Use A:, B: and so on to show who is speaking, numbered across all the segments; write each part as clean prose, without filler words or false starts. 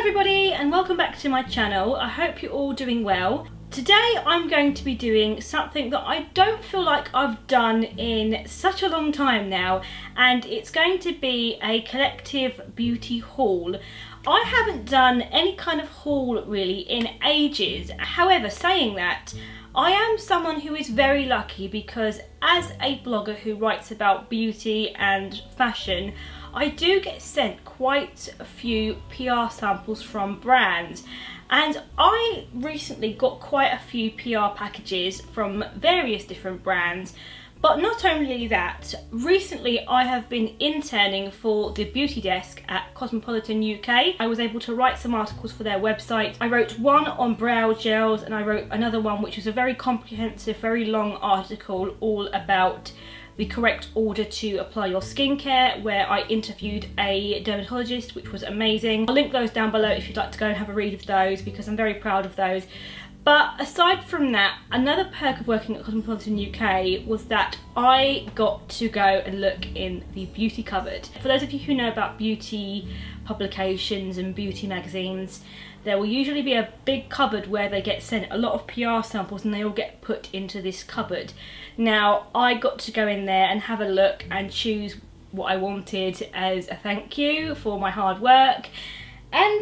A: everybody and welcome back to my channel. I hope you're all doing well. Today I'm going to be doing something that I don't feel like I've done in such a long time now, and it's going to be a collective beauty haul. I haven't done any kind of haul really in ages. However, saying that, I am someone who is very lucky because as a blogger who writes about beauty and fashion, I do get sent quite a few PR samples from brands, and I recently got quite a few PR packages from various different brands. But not only that, recently I have been interning for the beauty desk at Cosmopolitan UK. I was able to write some articles for their website. I wrote one on brow gels and I wrote another one which was a very comprehensive, very long article all about the correct order to apply your skincare, where I interviewed a dermatologist, which was amazing. I'll link those down below if you'd like to go and have a read of those because I'm very proud of those. But aside from that, another perk of working at Cosmopolitan UK was that I got to go and look in the beauty cupboard. For those of you who know about beauty publications and beauty magazines, there will usually be a big cupboard where they get sent a lot of PR samples and they all get put into this cupboard. Now, I got to go in there and have a look and choose what I wanted as a thank you for my hard work. And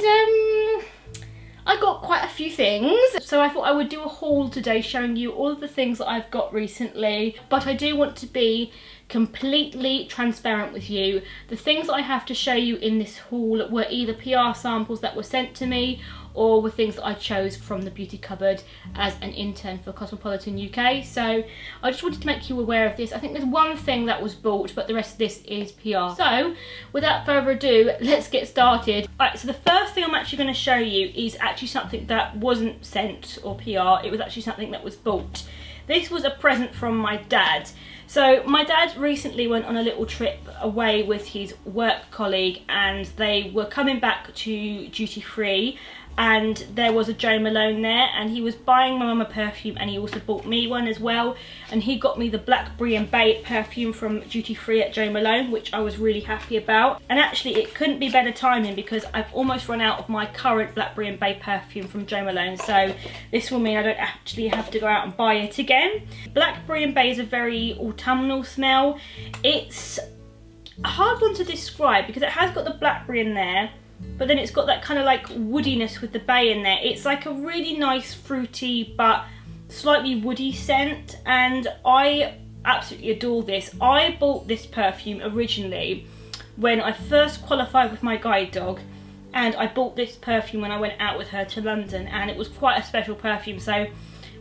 A: I got quite a few things, so I thought I would do a haul today showing you all of the things that I've got recently. But I do want to be completely transparent with you. The things that I have to show you in this haul were either PR samples that were sent to me or were things that I chose from the beauty cupboard as an intern for Cosmopolitan UK. So I just wanted to make you aware of this. I think there's one thing that was bought, but the rest of this is PR. So without further ado, let's get started. Alright, so the first thing I'm actually going to show you is actually something that wasn't sent or PR. It was actually something that was bought. This was a present from my dad. So my dad recently went on a little trip away with his work colleague, and they were coming back to duty free, and there was a Jo Malone there, and he was buying my mum a perfume and he also bought me one as well, and he got me the Blackberry and Bay perfume from duty free at Jo Malone, which I was really happy about. And actually it couldn't be better timing because I've almost run out of my current Blackberry and Bay perfume from Jo Malone, so this will mean I don't actually have to go out and buy it again. Blackberry and Bay is a very autumnal smell. It's a hard one to describe because it has got the blackberry in there, but then it's got that kind of like woodiness with the bay in there. It's like a really nice fruity but slightly woody scent, and I absolutely adore this. I bought this perfume originally when I first qualified with my guide dog, and I bought this perfume when I went out with her to London, and it was quite a special perfume. So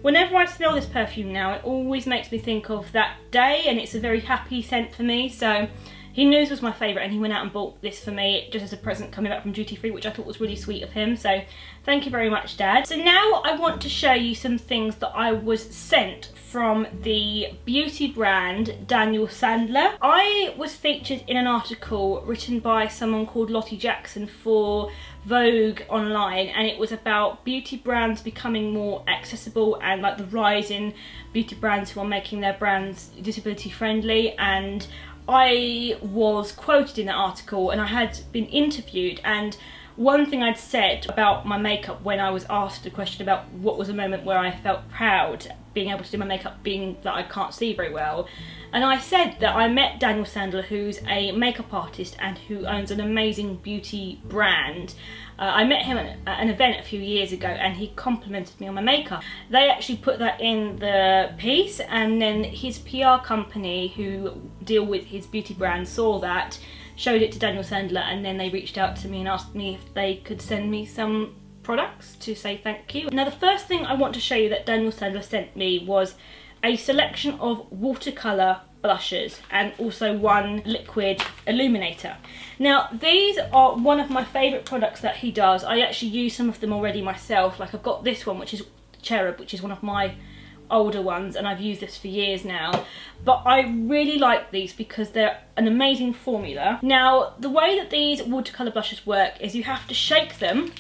A: whenever I smell this perfume now, it always makes me think of that day, and it's a very happy scent for me. So he knew this was my favourite and he went out and bought this for me just as a present coming back from duty free, which I thought was really sweet of him. So thank you very much, Dad. So now I want to show you some things that I was sent from the beauty brand Daniel Sandler. I was featured in an article written by someone called Lottie Jackson for Vogue online, and it was about beauty brands becoming more accessible and like the rise in beauty brands who are making their brands disability friendly. And I was quoted in that article and I had been interviewed, and one thing I'd said about my makeup when I was asked a question about what was a moment where I felt proud being able to do my makeup, being that I can't see very well, and I said that I met Daniel Sandler, who's a makeup artist and who owns an amazing beauty brand. I met him at an event a few years ago and he complimented me on my makeup. They actually put that in the piece, and then his PR company who deal with his beauty brand saw that, showed it to Daniel Sandler, and then they reached out to me and asked me if they could send me some products to say thank you. Now the first thing I want to show you that Daniel Sandler sent me was a selection of watercolour blushes and also one liquid illuminator. Now these are one of my favourite products that he does. I actually use some of them already myself. Like I've got this one, which is Cherub, which is one of my older ones, and I've used this for years now, but I really like these because they're an amazing formula. Now the way that these watercolour blushes work is you have to shake them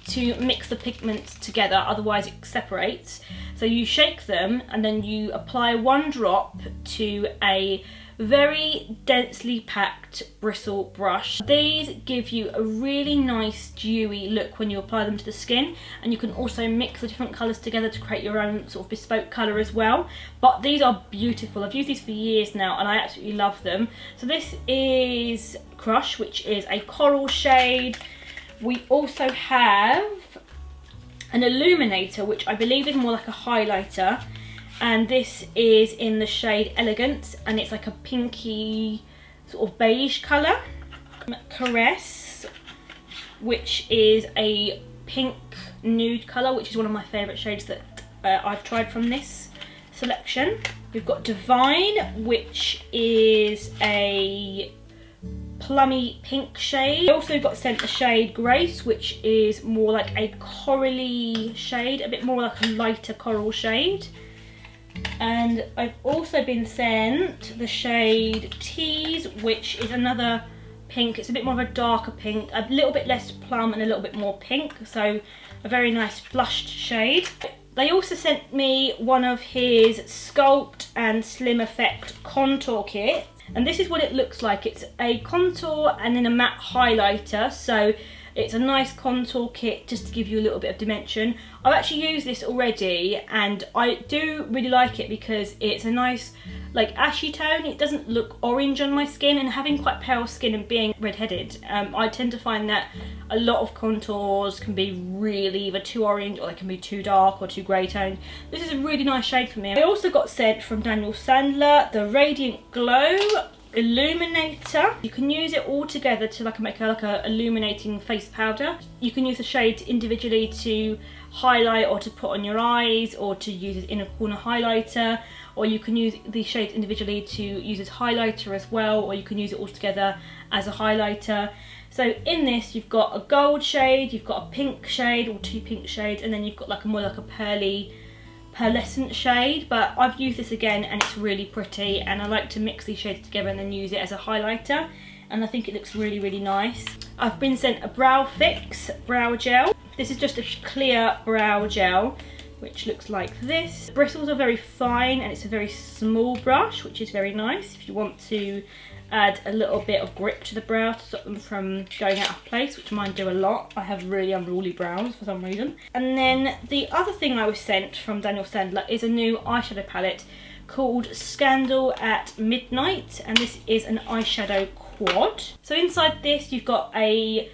A: to mix the pigments together, otherwise it separates. So you shake them and then you apply one drop to a very densely packed bristle brush. These give you a really nice dewy look when you apply them to the skin, and you can also mix the different colours together to create your own sort of bespoke colour as well. But these are beautiful. I've used these for years now and I absolutely love them. So this is Crush, which is a coral shade. We also have an illuminator, which I believe is more like a highlighter, and this is in the shade Elegance, and it's like a pinky sort of beige colour. Caress, which is a pink nude colour, which is one of my favourite shades that I've tried from this selection. We've got Divine, which is a plummy pink shade. I also got sent the shade Grace, which is more like a corally shade, a bit more like a lighter coral shade. And I've also been sent the shade Tease, which is another pink. It's a bit more of a darker pink, a little bit less plum and a little bit more pink, so a very nice flushed shade. They also sent me one of his Sculpt and Slim Effect contour kit, and this is what it looks like. It's a contour and then a matte highlighter, so it's a nice contour kit just to give you a little bit of dimension. I've actually used this already and I do really like it because it's a nice like ashy tone. It doesn't look orange on my skin, and having quite pale skin and being redheaded, I tend to find that a lot of contours can be really either too orange or they can be too dark or too grey toned. This is a really nice shade for me. I also got sent from Daniel Sandler the Radiant Glow Illuminator. You can use it all together to make a illuminating face powder. You can use the shades individually to highlight or to put on your eyes, or to use as inner corner highlighter, or you can use these shades individually to use as highlighter as well, or you can use it all together as a highlighter. So in this you've got a gold shade, you've got a pink shade or two pink shades, and then you've got like more like a pearlescent shade. But I've used this again and it's really pretty, and I like to mix these shades together and then use it as a highlighter, and I think it looks really, really nice. I've been sent a Brow Fix brow gel. This is just a clear brow gel which looks like this. The bristles are very fine and it's a very small brush, which is very nice if you want to add a little bit of grip to the brow to stop them from going out of place, which mine do a lot. I have really unruly brows for some reason. And then the other thing I was sent from Daniel Sandler is a new eyeshadow palette called Scandal at Midnight, and this is an eyeshadow quad. So inside this you've got a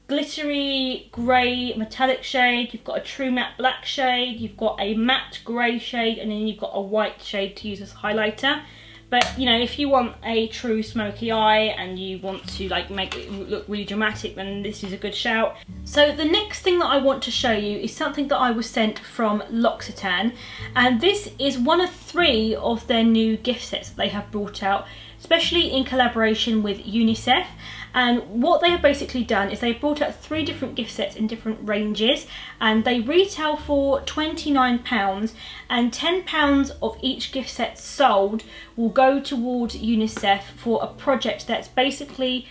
A: glittery grey metallic shade, you've got a true matte black shade, you've got a matte grey shade, and then you've got a white shade to use as highlighter. But you know, if you want a true smoky eye and you want to like make it look really dramatic, then this is a good shout. So the next thing that I want to show you is something that I was sent from L'Occitane, and this is one of 3 of their new gift sets that they have brought out, especially in collaboration with UNICEF. And what they have basically done is they've brought out 3 different gift sets in different ranges, and they retail for £29, and £10 of each gift set sold will go towards UNICEF for a project that's basically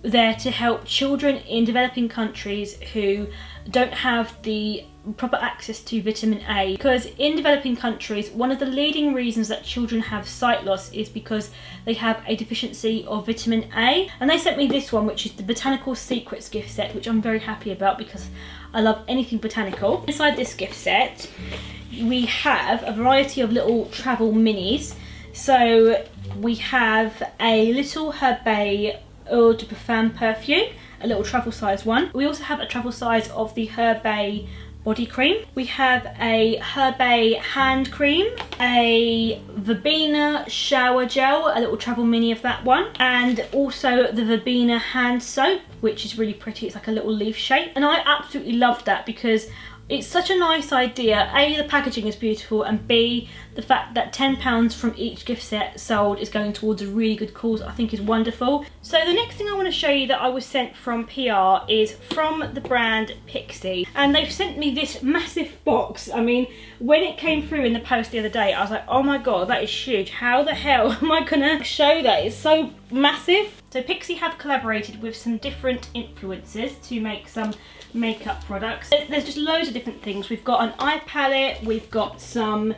A: there to help children in developing countries who don't have the proper access to vitamin A, because in developing countries one of the leading reasons that children have sight loss is because they have a deficiency of vitamin A. And they sent me this one, which is the Botanical Secrets gift set, which I'm very happy about because I love anything botanical. Inside this gift set we have a variety of little travel minis. So we have a little Herbe Eau de Parfum perfume, a little travel size one. We also have a travel size of the Herbe body cream. We have a Herbe hand cream, a Verbena shower gel, a little travel mini of that one, and also the Verbena hand soap, which is really pretty. It's like a little leaf shape, and I absolutely loved that because it's such a nice idea. A, the packaging is beautiful, and B, the fact that £10 from each gift set sold is going towards a really good cause, I think is wonderful. So the next thing I want to show you that I was sent from PR is from the brand Pixi, and they've sent me this massive box. I mean, when it came through in the post the other day, I was like, oh my god, that is huge. How the hell am I gonna show that? It's so massive. So Pixi have collaborated with some different influencers to make some makeup products. There's just loads of different things. We've got an eye palette, we've got some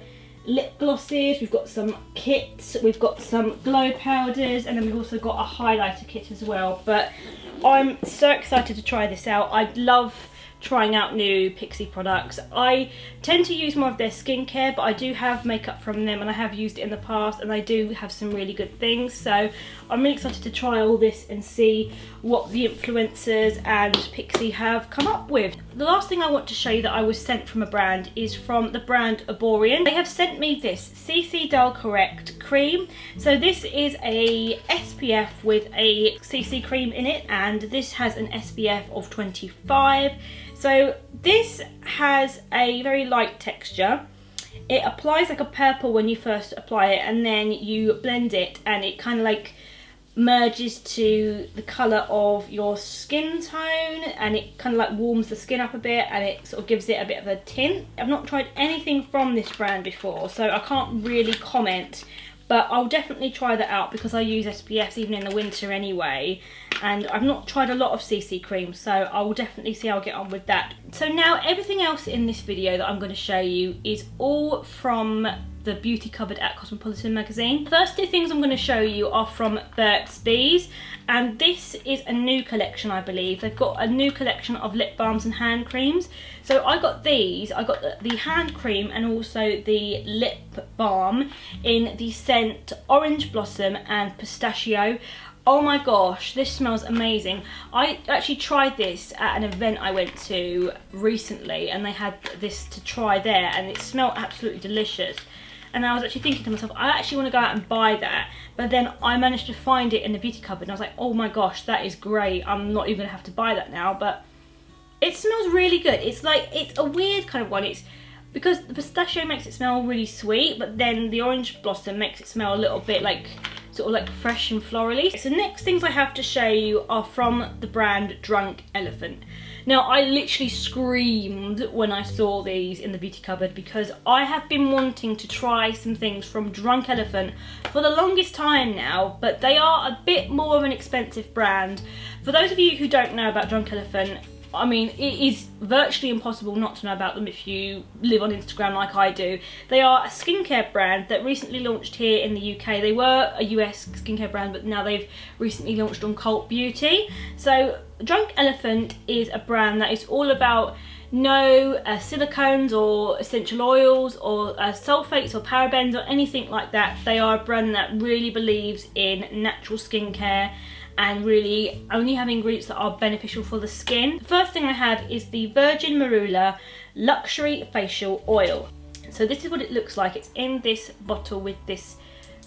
A: lip glosses, we've got some kits, we've got some glow powders, and then we've also got a highlighter kit as well. But I'm so excited to try this out. I love trying out new Pixi products. I tend to use more of their skincare, but I do have makeup from them and I have used it in the past, and I do have some really good things. So I'm really excited to try all this and see what the influencers and Pixi have come up with. The last thing I want to show you that I was sent from a brand is from the brand Aborian. They have sent me this CC Dull Correct cream. So this is a SPF with a CC cream in it, and this has an SPF of 25. So this has a very light texture. It applies like a purple when you first apply it, and then you blend it and it kind of like merges to the colour of your skin tone, and it kind of like warms the skin up a bit, and it sort of gives it a bit of a tint. I've not tried anything from this brand before, so I can't really comment, but I'll definitely try that out because I use SPFs even in the winter anyway, and I've not tried a lot of CC cream, so I will definitely see how I get on with that. So now everything else in this video that I'm going to show you is all from the beauty cupboard at Cosmopolitan Magazine. The first two things I'm going to show you are from Burt's Bees, and this is a new collection, I believe. They've got a new collection of lip balms and hand creams. So I got these, I got the hand cream and also the lip balm in the scent Orange Blossom and Pistachio. Oh my gosh, this smells amazing. I actually tried this at an event I went to recently, and they had this to try there, and it smelled absolutely delicious. And I was actually thinking to myself, I actually want to go out and buy that, but then I managed to find it in the beauty cupboard and I was like, oh my gosh, that is great. I'm not even going to have to buy that now, but it smells really good. It's like, it's a weird kind of one. It's because the pistachio makes it smell really sweet, but then the orange blossom makes it smell a little bit like sort of like fresh and florally. So next things I have to show you are from the brand Drunk Elephant. Now I literally screamed when I saw these in the beauty cupboard because I have been wanting to try some things from Drunk Elephant for the longest time now, but they are a bit more of an expensive brand. For those of you who don't know about Drunk Elephant, I mean, it is virtually impossible not to know about them if you live on Instagram like I do. They are a skincare brand that recently launched here in the UK. They were a US skincare brand, but now they've recently launched on Cult Beauty. So Drunk Elephant is a brand that is all about no silicones or essential oils or sulfates or parabens or anything like that. They are a brand that really believes in natural skincare and really only have ingredients that are beneficial for the skin. The first thing I have is the Virgin Marula Luxury Facial Oil. So this is what it looks like. It's in this bottle with this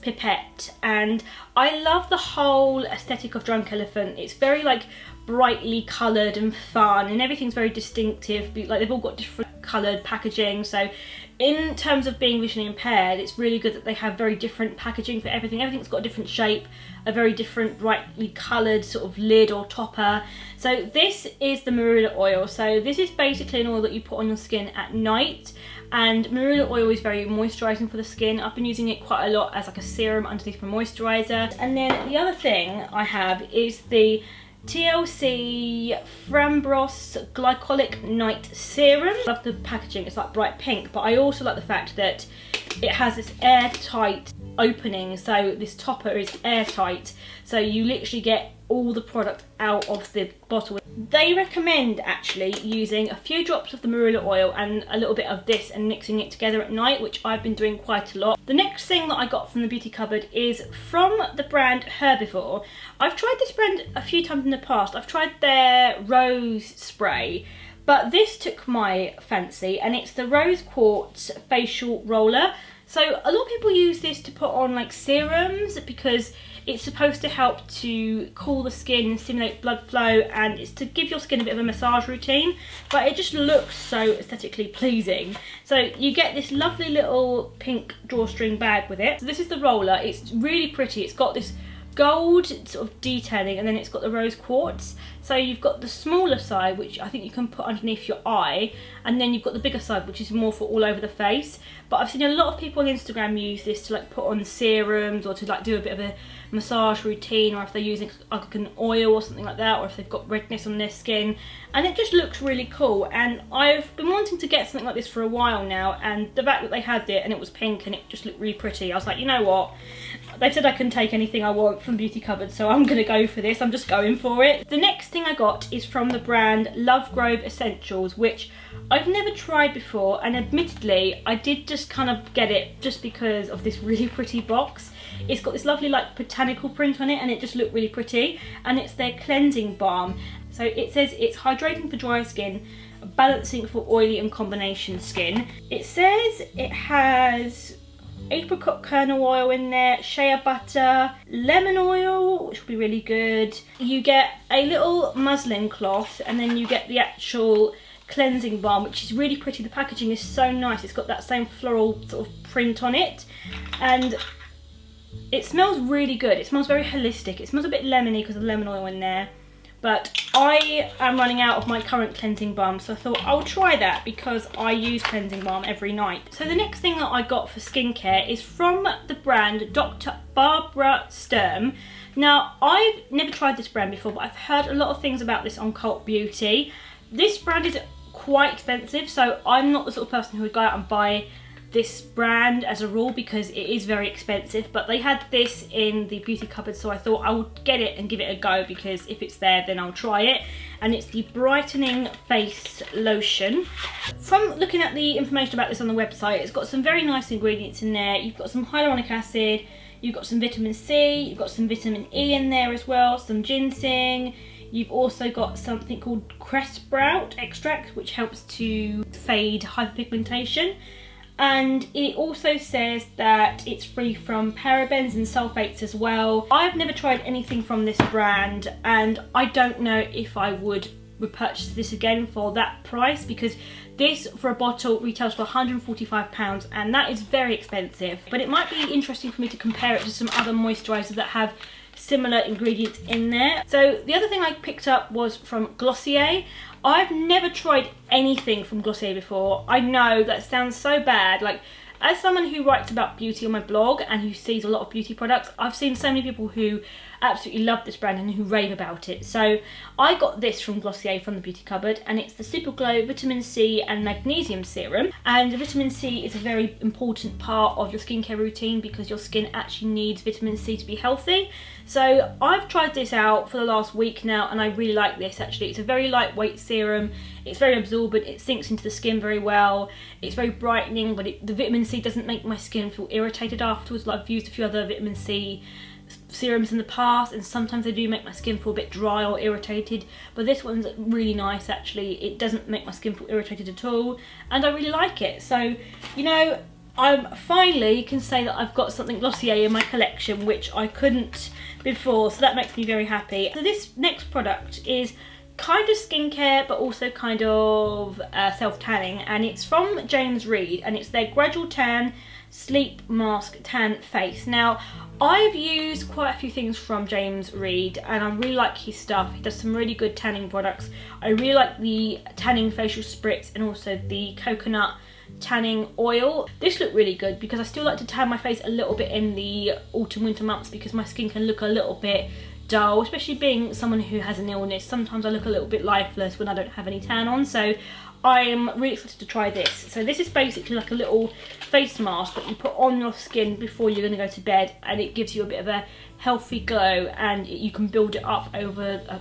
A: pipette, and I love the whole aesthetic of Drunk Elephant. It's very like brightly coloured and fun, and everything's very distinctive. Like they've all got different coloured packaging, so in terms of being visually impaired, it's really good that they have very different packaging for everything. Everything's got a different shape, a very different brightly coloured sort of lid or topper. So this is the Marula oil. So this is basically an oil that you put on your skin at night, and Marula oil is very moisturising for the skin. I've been using it quite a lot as like a serum underneath my moisturiser. And then the other thing I have is the TLC Frambros Glycolic Night Serum. I love the packaging, it's like bright pink, but I also like the fact that it has this airtight opening, so this topper is airtight, so you literally get all the product out of the bottle. They recommend actually using a few drops of the Marula oil and a little bit of this and mixing it together at night, which I've been doing quite a lot. The next thing that I got from the beauty cupboard is from the brand Herbivore. I've tried this brand a few times in the past. I've tried their rose spray, but this took my fancy, and it's the Rose Quartz Facial Roller. So a lot of people use this to put on like serums because it's supposed to help to cool the skin and stimulate blood flow, and it's to give your skin a bit of a massage routine, but it just looks so aesthetically pleasing. So you get this lovely little pink drawstring bag with it. So this is the roller. It's really pretty. It's got this gold sort of detailing, and then it's got the rose quartz. So you've got the smaller side, which I think you can put underneath your eye, and then you've got the bigger side, which is more for all over the face. But I've seen a lot of people on Instagram use this to like put on serums or to like do a bit of a massage routine, or if they're using like an oil or something like that, or if they've got redness on their skin, and it just looks really cool. And I've been wanting to get something like this for a while now, and the fact that they had it and it was pink and it just looked really pretty, I was like, you know what, they've said I can take anything I want from Beauty Cupboard, so I'm gonna go for this. I'm just going for it. The next thing I got is from the brand Love Grove Essentials, which I've never tried before, and admittedly I did just kind of get it just because of this really pretty box. It's got this lovely like botanical print on it, and it just looked really pretty, and it's their cleansing balm. So it says it's hydrating for dry skin, balancing for oily and combination skin. It says it has apricot kernel oil in there, shea butter, lemon oil, which will be really good. You get a little muslin cloth, and then you get the actual cleansing balm, which is really pretty. The packaging is so nice. It's got that same floral sort of print on it, and it smells really good. It smells very holistic. It smells a bit lemony because of the lemon oil in there. But I am running out of my current cleansing balm, so I thought I'll try that because I use cleansing balm every night. So the next thing that I got for skincare is from the brand Dr. Barbara Sturm. Now, I've never tried this brand before, but I've heard a lot of things about this on Cult Beauty. This brand is quite expensive, so I'm not the sort of person who would go out and buy this brand as a rule because it is very expensive, but they had this in the Beauty Cupboard, so I thought I would get it and give it a go, because if it's there then I'll try it. And it's the Brightening Face Lotion. From looking at the information about this on the website, it's got some very nice ingredients in there. You've got some hyaluronic acid, you've got some vitamin C, you've got some vitamin E in there as well, some ginseng. You've also got something called cress sprout extract, which helps to fade hyperpigmentation. And it also says that it's free from parabens and sulfates as well. I've never tried anything from this brand, and I don't know if I would repurchase this again for that price, because this for a bottle retails for £145, and that is very expensive. But it might be interesting for me to compare it to some other moisturisers that have similar ingredients in there. So the other thing I picked up was from Glossier. I've never tried anything from Glossier before. I know that sounds so bad. Like, as someone who writes about beauty on my blog and who sees a lot of beauty products, I've seen so many people who absolutely love this brand and who rave about it. So I got this from Glossier from the Beauty Cupboard, and it's the Super Glow Vitamin C and Magnesium Serum. And the vitamin C is a very important part of your skincare routine because your skin actually needs vitamin C to be healthy. So I've tried this out for the last week now, and I really like this actually. It's a very lightweight serum. It's very absorbent. It sinks into the skin very well. It's very brightening, but the vitamin C doesn't make my skin feel irritated afterwards. Like, I've used a few other vitamin C serums in the past, and sometimes they do make my skin feel a bit dry or irritated, but this one's really nice actually. It doesn't make my skin feel irritated at all, and I really like it. So, you know, I finally can say that I've got something Glossier in my collection, which I couldn't before, so that makes me very happy. So this next product is kind of skincare but also kind of self-tanning, and it's from James Read, and it's their Gradual Tan Sleep Mask Tan Face. Now, I've used quite a few things from James Read, and I really like his stuff. He does some really good tanning products. I really like the tanning facial spritz and also the coconut tanning oil. This looked really good because I still like to tan my face a little bit in the autumn winter months because my skin can look a little bit dull, especially being someone who has an illness. Sometimes I look a little bit lifeless when I don't have any tan on, so I'm really excited to try this. So this is basically like a little face mask that you put on your skin before you're going to go to bed, and it gives you a bit of a healthy glow, and you can build it up over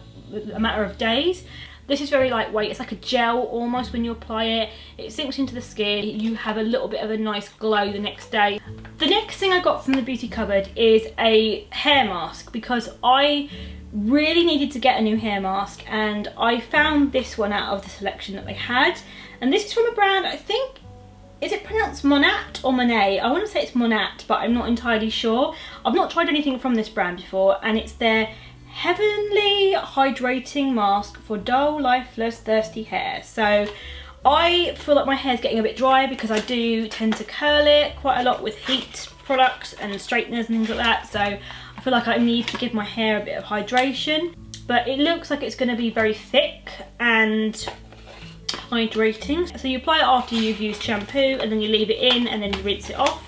A: a matter of days. This is very lightweight. It's like a gel almost when you apply it. It sinks into the skin. You have a little bit of a nice glow the next day. The next thing I got from the Beauty Cupboard is a hair mask because I really needed to get a new hair mask, and I found this one out of the selection that they had. And this is from a brand, I think, is it pronounced Monat or Monet? I want to say it's Monat, but I'm not entirely sure. I've not tried anything from this brand before, and it's their Heavenly Hydrating Mask for dull, lifeless, thirsty hair. So I feel like my hair's getting a bit dry because I do tend to curl it quite a lot with heat products and straighteners and things like that. So I feel like I need to give my hair a bit of hydration. But it looks like it's going to be very thick and hydrating. So you apply it after you've used shampoo, and then you leave it in, and then you rinse it off.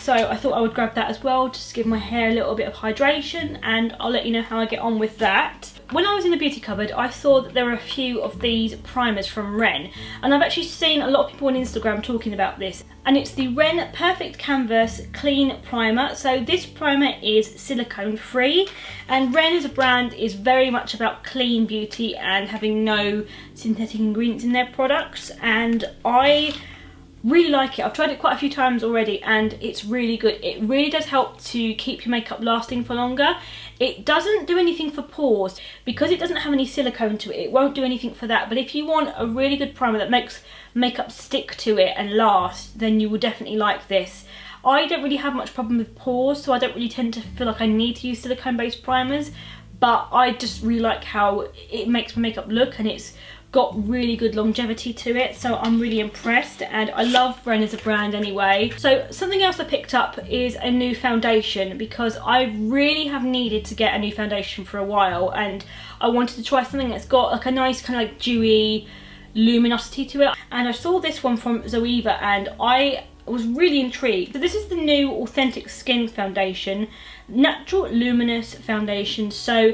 A: so I thought I would grab that as well, just to give my hair a little bit of hydration, and I'll let you know how I get on with that. When I was in the beauty cupboard, I saw that there were a few of these primers from Ren, and I've actually seen a lot of people on Instagram talking about this, and it's the Ren Perfect Canvas Clean Primer. So this primer is silicone free, and Ren as a brand is very much about clean beauty and having no synthetic ingredients in their products, and I really like it. I've tried it quite a few times already and it's really good. It really does help to keep your makeup lasting for longer. It doesn't do anything for pores because it doesn't have any silicone to it. It won't do anything for that, but if you want a really good primer that makes makeup stick to it and last, then you will definitely like this. I don't really have much problem with pores, so I don't really tend to feel like I need to use silicone based primers, but I just really like how it makes my makeup look, and it's got really good longevity to it, so I'm really impressed, and I love Ren as a brand anyway. So something else I picked up is a new foundation, because I really have needed to get a new foundation for a while, and I wanted to try something that's got like a nice kind of like dewy luminosity to it, and I saw this one from Zoeva and I was really intrigued. So this is the new Authentic Skin Foundation, Natural Luminous Foundation. So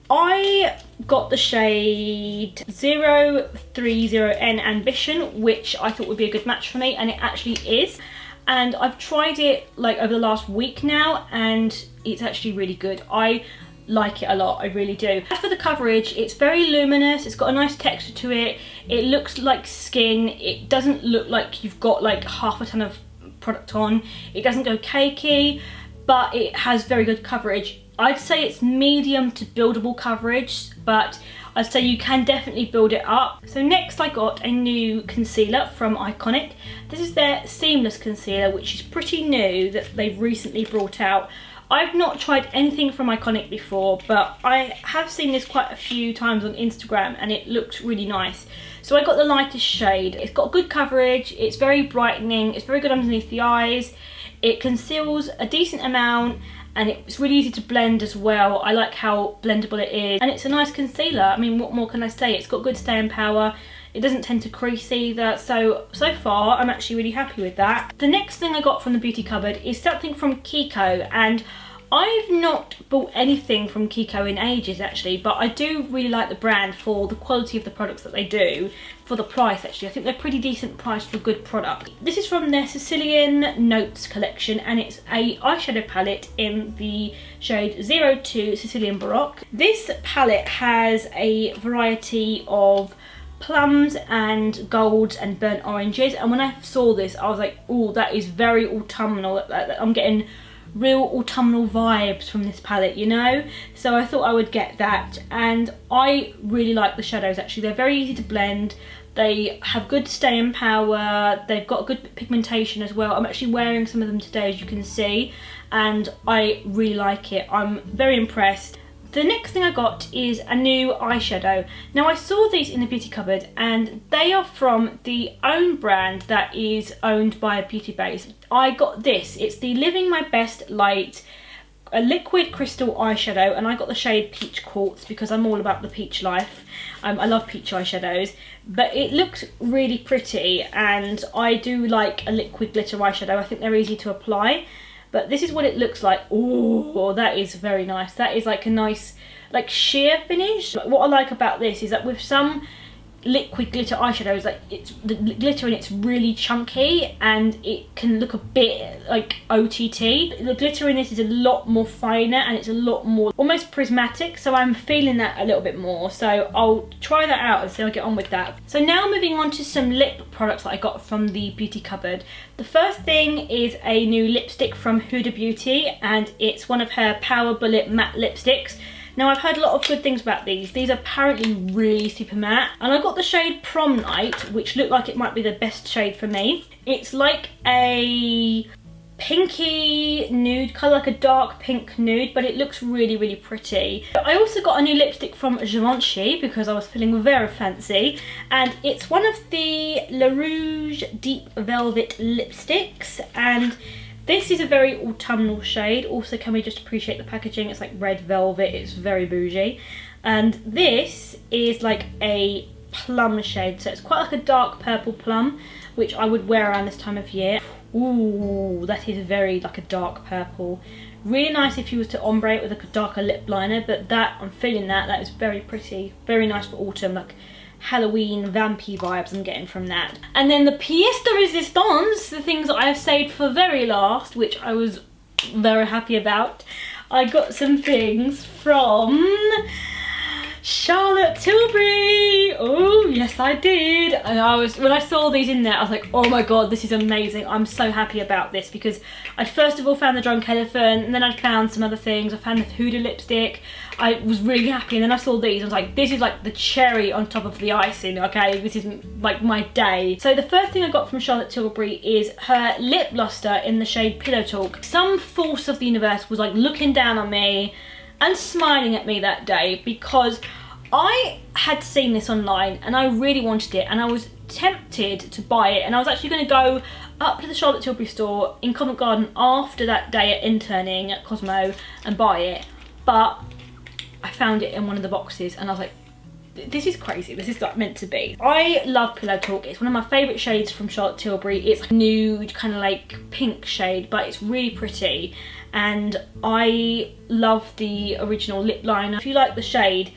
A: I got the shade 030N Ambition, which I thought would be a good match for me, and it actually is. And I've tried it like over the last week now, and it's actually really good. I like it a lot, I really do. As for the coverage, it's very luminous, it's got a nice texture to it, it looks like skin, it doesn't look like you've got like half a ton of product on, it doesn't go cakey, but it has very good coverage. I'd say it's medium to buildable coverage, but I'd say you can definitely build it up. So next I got a new concealer from Iconic. This is their Seamless Concealer, which is pretty new that they've recently brought out. I've not tried anything from Iconic before, but I have seen this quite a few times on Instagram and it looks really nice. So I got the lightest shade. It's got good coverage, it's very brightening, it's very good underneath the eyes, it conceals a decent amount, and it's really easy to blend as well. I like how blendable it is, and it's a nice concealer. I mean, what more can I say? It's got good staying power, it doesn't tend to crease either, so far I'm actually really happy with that. The next thing I got from the beauty cupboard is something from Kiko, and I've not bought anything from Kiko in ages actually, but I do really like the brand for the quality of the products that they do, for the price actually. I think they're pretty decent price for good product. This is from their Sicilian Notes collection, and it's a eyeshadow palette in the shade 02 Sicilian Baroque. This palette has a variety of plums and golds and burnt oranges, and when I saw this I was like, oh, that is very autumnal. I'm getting real autumnal vibes from this palette, you know, so I thought I would get that. And I really like the shadows actually. They're very easy to blend, they have good staying power, they've got good pigmentation as well. I'm actually wearing some of them today, as you can see, and I really like it. I'm very impressed. The next thing I got is a new eyeshadow. Now I saw these in the beauty cupboard and they are from the own brand that is owned by a beauty base. I got this, it's the Living My Best Light, a liquid crystal eyeshadow, and I got the shade Peach Quartz because I'm all about the peach life. I love peach eyeshadows, but it looks really pretty, and I do like a liquid glitter eyeshadow. I think they're easy to apply. But this is what it looks like. Oh, that is very nice. That is like a nice, like sheer finish. What I like about this is that with some liquid glitter eyeshadows, like it's the glitter in it's really chunky and it can look a bit like OTT. The glitter in this is a lot more finer and it's a lot more almost prismatic, so I'm feeling that a little bit more, so I'll try that out and see how I get on with that. So now moving on to some lip products that I got from the beauty cupboard. The first thing is a new lipstick from Huda Beauty, and it's one of her Power Bullet matte lipsticks. Now I've heard a lot of good things about these. These are apparently really super matte. And I got the shade Prom Night, which looked like it might be the best shade for me. It's like a pinky nude colour, like a dark pink nude, but it looks really, really pretty. I also got a new lipstick from Givenchy because I was feeling very fancy. And it's one of the La Rouge Deep Velvet lipsticks. And this is a very autumnal shade. Also, can we just appreciate the packaging? It's like red velvet, it's very bougie. And this is like a plum shade, so it's quite like a dark purple plum, which I would wear around this time of year. Ooh, that is very like a dark purple. Really nice if you was to ombre it with a darker lip liner, but that, I'm feeling that is very pretty. Very nice for autumn, like Halloween vampy vibes I'm getting from that. And then the pièce de résistance, the things that I have saved for very last, which I was very happy about. I got some things from Charlotte Tilbury. Oh yes, I did. And when I saw these in there, I was like, oh my god, this is amazing. I'm so happy about this, because I first of all found the Drunk Elephant, and then I found some other things. I found the Huda lipstick. I was really happy, and then I saw these. I was like, this is like the cherry on top of the icing. Okay, this is like my day. So the first thing I got from Charlotte Tilbury is her lip luster in the shade Pillow Talk. Some force of the universe was like looking down on me and smiling at me that day, because I had seen this online and I really wanted it, and I was tempted to buy it, and I was actually going to go up to the Charlotte Tilbury store in Covent Garden after that day at interning at Cosmo and buy it, but I found it in one of the boxes and I was like, this is crazy, this is like meant to be. I love Pillow Talk. It's one of my favourite shades from Charlotte Tilbury. It's a nude kind of like pink shade, but it's really pretty, and I love the original lip liner. If you like the shade,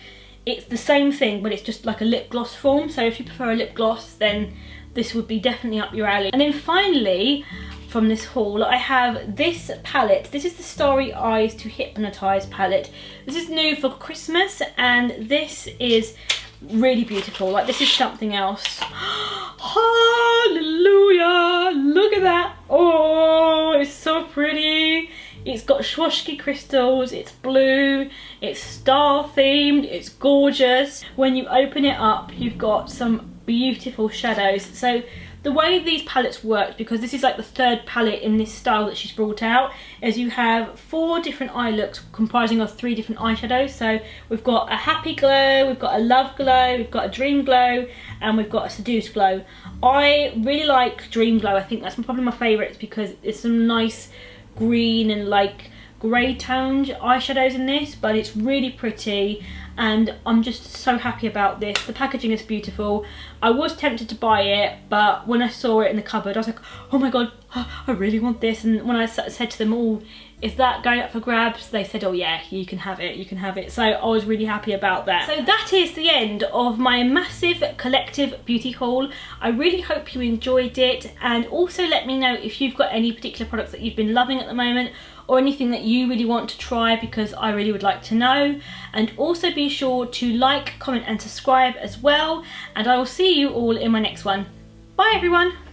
A: it's the same thing, but it's just like a lip gloss form, so if you prefer a lip gloss, then this would be definitely up your alley. And then finally, from this haul, I have this palette. This is the Starry Eyes to Hypnotise palette. This is new for Christmas, and this is really beautiful. Like, this is something else. Hallelujah! Look at that! Oh, it's so pretty. It's got Swarovski crystals, it's blue, it's star themed, it's gorgeous. When you open it up, you've got some beautiful shadows. So the way these palettes work, because this is like the third palette in this style that she's brought out, is you have 4 different eye looks comprising of 3 different eyeshadows. So we've got a happy glow, we've got a love glow, we've got a dream glow, and we've got a seduced glow. I really like dream glow. I think that's probably my favourites, because there's some nice green and like grey toned eyeshadows in this, but it's really pretty and I'm just so happy about this. The packaging is beautiful. I was tempted to buy it, but when I saw it in the cupboard, I was like, oh my god, I really want this. And when I said to them, oh, is that going up for grabs? They said, oh yeah, you can have it, you can have it. So I was really happy about that. So that is the end of my massive collective beauty haul. I really hope you enjoyed it, and also let me know if you've got any particular products that you've been loving at the moment, or anything that you really want to try, because I really would like to know. And also be sure to like, comment and subscribe as well, and I will see you all in my next one. Bye everyone!